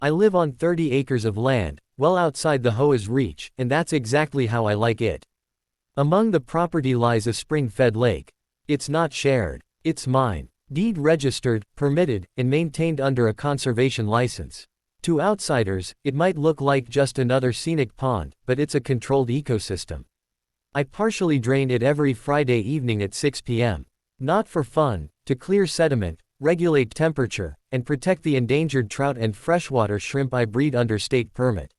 I live on 30 acres of land, well outside the HOA's reach, and that's exactly how I like it. Among the property lies a spring-fed lake. It's not shared. It's mine. Deed registered, permitted, and maintained under a conservation license. To outsiders, it might look like just another scenic pond, but it's a controlled ecosystem. I partially drain it every Friday evening at 6 p.m. Not for fun, to clear sediment, regulate temperature, and protect the endangered trout and freshwater shrimp I breed under state permit.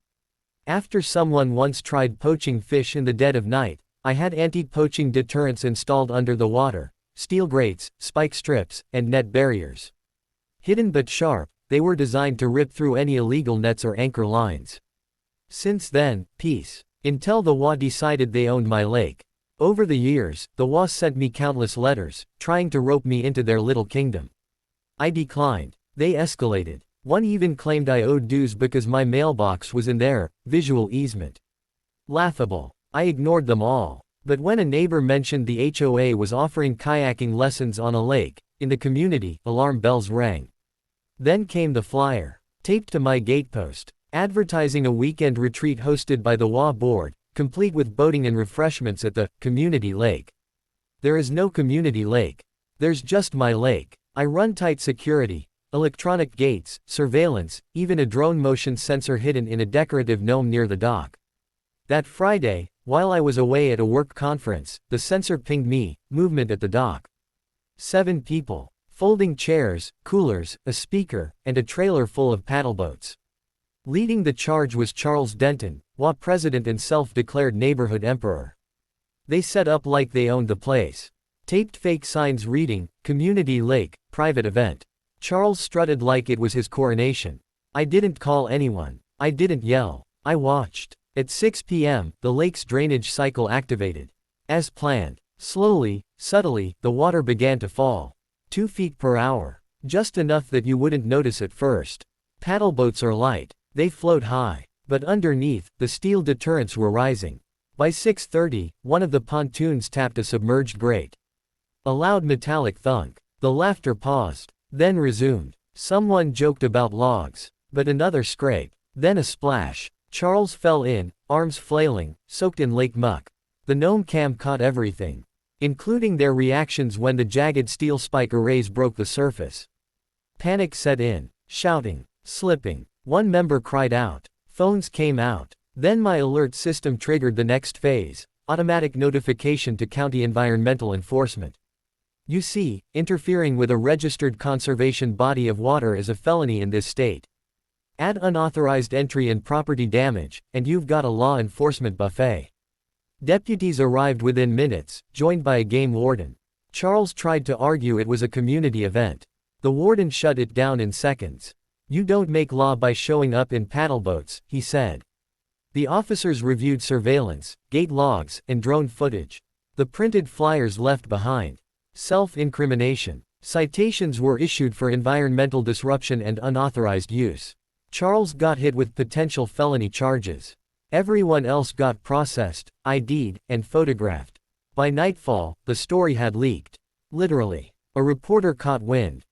After someone once tried poaching fish in the dead of night, I had anti-poaching deterrents installed under the water, steel grates, spike strips, and net barriers. Hidden but sharp, they were designed to rip through any illegal nets or anchor lines. Since then, peace. Until the WA decided they owned my lake. Over the years, the WA sent me countless letters, trying to rope me into their little kingdom. I declined. They escalated. One even claimed I owed dues because my mailbox was in their visual easement. Laughable. I ignored them all. But when a neighbor mentioned the HOA was offering kayaking lessons on a lake, in the community, alarm bells rang. Then came the flyer, taped to my gatepost, advertising a weekend retreat hosted by the WA board, complete with boating and refreshments at the community lake. There is no community lake. There's just my lake. I run tight security, electronic gates, surveillance, even a drone motion sensor hidden in a decorative gnome near the dock. That Friday, while I was away at a work conference, the sensor pinged me, movement at the dock. 7 people, folding chairs, coolers, a speaker, and a trailer full of paddleboats. Leading the charge was Charles Denton, WA president and self-declared neighborhood emperor. They set up like they owned the place. Taped fake signs reading, Community Lake, private event. Charles strutted like it was his coronation. I didn't call anyone. I didn't yell. I watched. At 6 p.m., the lake's drainage cycle activated. As planned. Slowly, subtly, the water began to fall. 2 feet per hour. Just enough that you wouldn't notice at first. Paddleboats are light. They float high. But underneath, the steel deterrents were rising. By 6:30, one of the pontoons tapped a submerged grate. A loud metallic thunk. The laughter paused, then resumed. Someone joked about logs. But another scrape. Then a splash. Charles fell in, arms flailing, soaked in lake muck. The gnome cam caught everything, including their reactions when the jagged steel spike arrays broke the surface. Panic set in. Shouting. Slipping. One member cried out. Phones came out. Then my alert system triggered the next phase, automatic notification to county environmental enforcement. You see, interfering with a registered conservation body of water is a felony in this state. Add unauthorized entry and property damage, and you've got a law enforcement buffet. Deputies arrived within minutes, joined by a game warden. Charles tried to argue it was a community event. The warden shut it down in seconds. You don't make law by showing up in paddleboats, he said. The officers reviewed surveillance, gate logs, and drone footage. The printed flyers left behind. Self-incrimination. Citations were issued for environmental disruption and unauthorized use. Charles got hit with potential felony charges. Everyone else got processed, ID'd, and photographed. By nightfall, the story had leaked. Literally. A reporter caught wind.